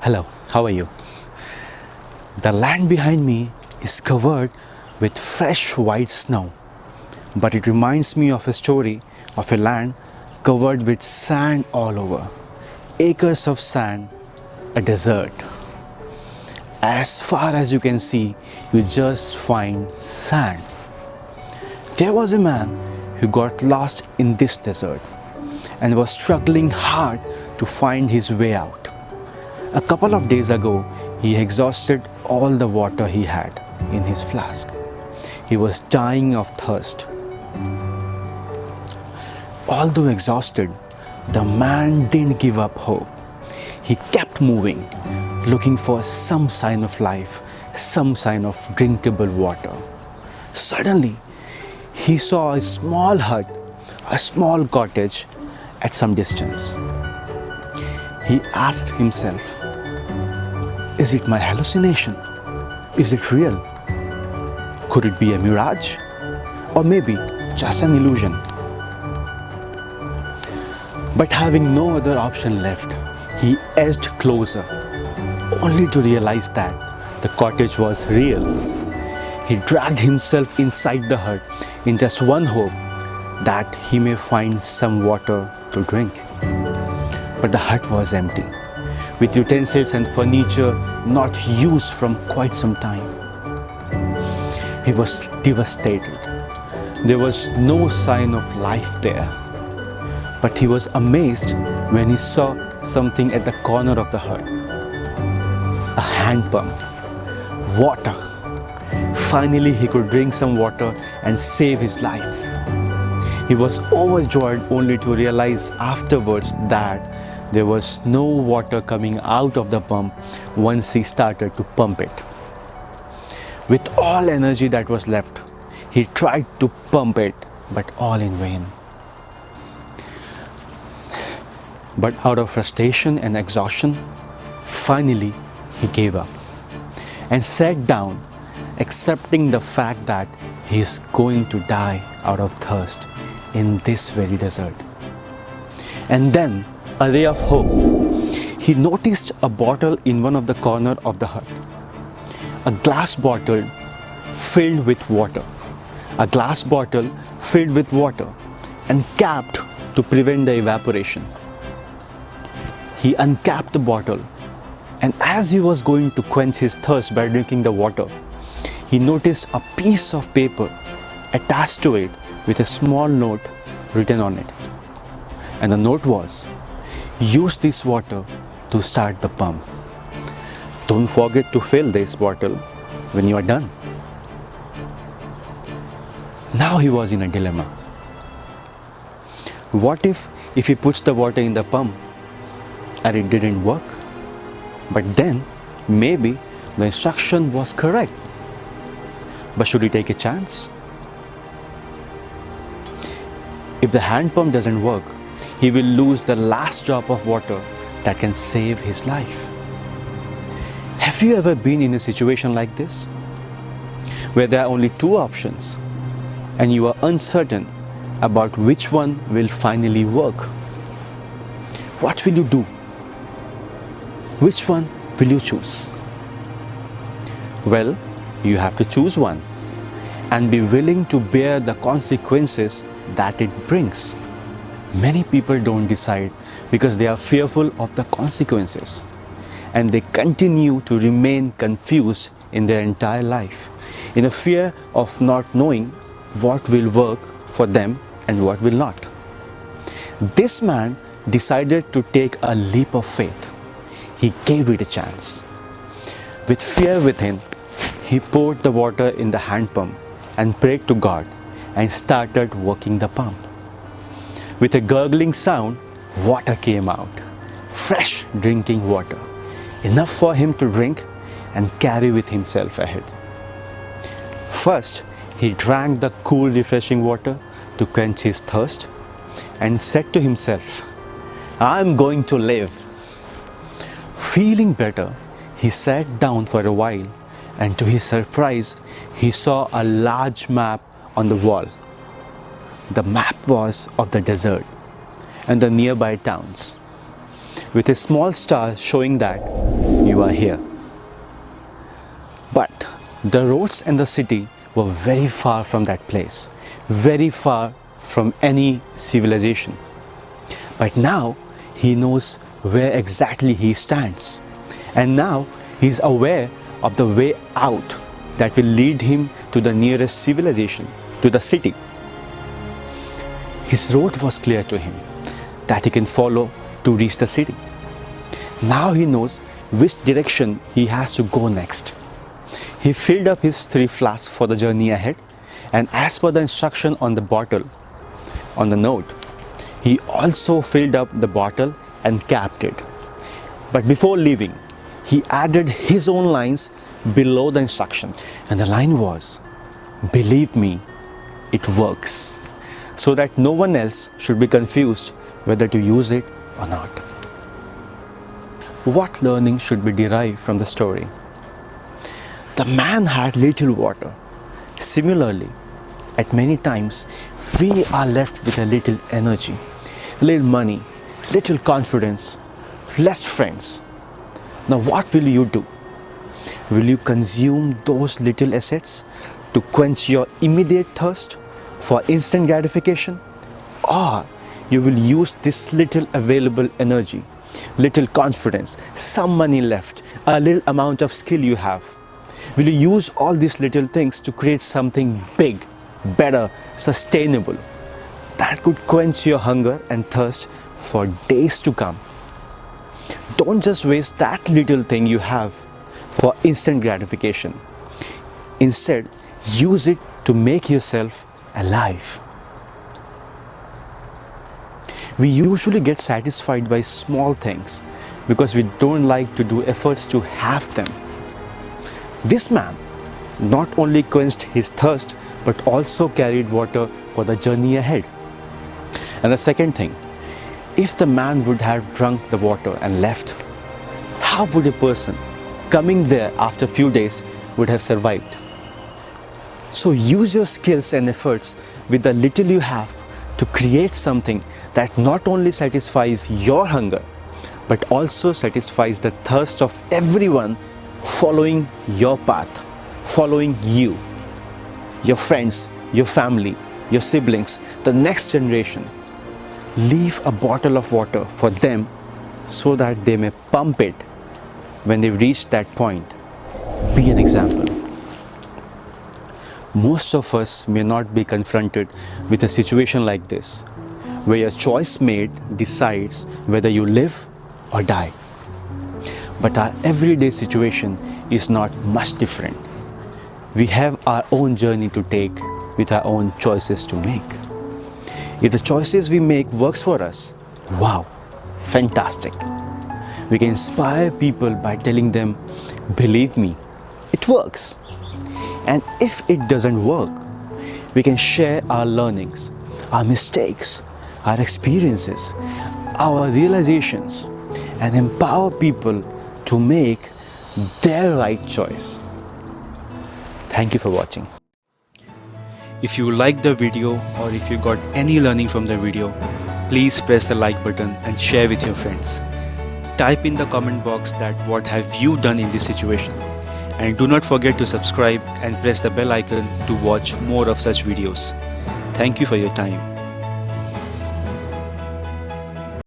Hello, how are you? The land behind me is covered with fresh white snow, but it reminds me of a story of a land covered with sand all over. Acres of sand, a desert. As far as you can see, you just find sand. There was a man who got lost in this desert and was struggling hard to find his way out. A couple of days ago, he exhausted all the water he had in his flask. He was dying of thirst. Although exhausted, the man didn't give up hope. He kept moving, looking for some sign of life, some sign of drinkable water. Suddenly, he saw a small hut, a small cottage at some distance. He asked himself, is it my hallucination? Is it real? Could it be a mirage? Or maybe just an illusion? But having no other option left, he edged closer, only to realize that the cottage was real. He dragged himself inside the hut in just one hope that he may find some water to drink. But the hut was empty, with utensils and furniture not used from quite some time. He was devastated. There was no sign of life there. But he was amazed when he saw something at the corner of the hut. A hand pump. Water. Finally, he could drink some water and save his life. He was overjoyed only to realize afterwards that there was no water coming out of the pump once he started to pump it. With all energy that was left, he tried to pump it, but all in vain. But out of frustration and exhaustion, finally he gave up and sat down, accepting the fact that he is going to die out of thirst in this very desert. And then, a ray of hope. He noticed a bottle in one of the corner of the hut. A glass bottle filled with water. A glass bottle filled with water and capped to prevent the evaporation. He uncapped the bottle, and as he was going to quench his thirst by drinking the water, he noticed a piece of paper attached to it with a small note written on it. And the note was, use this water to start the pump. Don't forget to fill this bottle when you are done. Now he was in a dilemma. What if he puts the water in the pump and it didn't work? But then maybe the instruction was correct. But should he take a chance? If the hand pump doesn't work, he will lose the last drop of water that can save his life. Have you ever been in a situation like this, where there are only two options and you are uncertain about which one will finally work? What will you do? Which one will you choose? Well, you have to choose one and be willing to bear the consequences that it brings. Many people don't decide because they are fearful of the consequences, and they continue to remain confused in their entire life, in a fear of not knowing what will work for them and what will not. This man decided to take a leap of faith. He gave it a chance. With fear within, he poured the water in the hand pump and prayed to God and started working the pump. With a gurgling sound, water came out. Fresh drinking water. Enough for him to drink and carry with himself ahead. First, he drank the cool, refreshing water to quench his thirst and said to himself, I'm going to live. Feeling better, he sat down for a while, and to his surprise, he saw a large map on the wall. The map was of the desert and the nearby towns, with a small star showing that you are here. But the roads and the city were very far from that place, very far from any civilization. But now he knows where exactly he stands, and now he is aware of the way out that will lead him to the nearest civilization, to the city. His road was clear to him that he can follow to reach the city. Now he knows which direction he has to go next. He filled up his 3 flasks for the journey ahead, and as per the instruction on the bottle, on the note, he also filled up the bottle and capped it. But before leaving, he added his own lines below the instruction, and the line was, "Believe me, it works," so that no one else should be confused whether to use it or not. What learning should be derived from the story? The man had little water. Similarly, at many times, we are left with a little energy, little money, little confidence, less friends. Now what will you do? Will you consume those little assets to quench your immediate thirst for instant gratification? Or you will use this little available energy, little confidence, some money left, a little amount of skill you have. Will you use all these little things to create something big, better, sustainable, that could quench your hunger and thirst for days to come? Don't just waste that little thing you have for instant gratification. Instead, use it to make yourself alive. We usually get satisfied by small things because we don't like to do efforts to have them. This man not only quenched his thirst but also carried water for the journey ahead. And the second thing, if the man would have drunk the water and left, how would a person coming there after a few days would have survived? So use your skills and efforts with the little you have to create something that not only satisfies your hunger but also satisfies the thirst of everyone following your path, following you, your friends, your family, your siblings, the next generation. Leave a bottle of water for them so that they may pump it when they reach that point. Be an example. Most of us may not be confronted with a situation like this, where your choice made decides whether you live or die. But our everyday situation is not much different. We have our own journey to take with our own choices to make. If the choices we make works for us, wow, fantastic. We can inspire people by telling them, believe me, it works. And if it doesn't work, we can share our learnings, our mistakes, our experiences, our realizations, and empower people to make their right choice. Thank you for watching. If you liked the video or if you got any learning from the video, please press the like button and share with your friends. Type in the comment box that what have you done in this situation, and do not forget to subscribe and press the bell icon to watch more of such videos. Thank you for your time.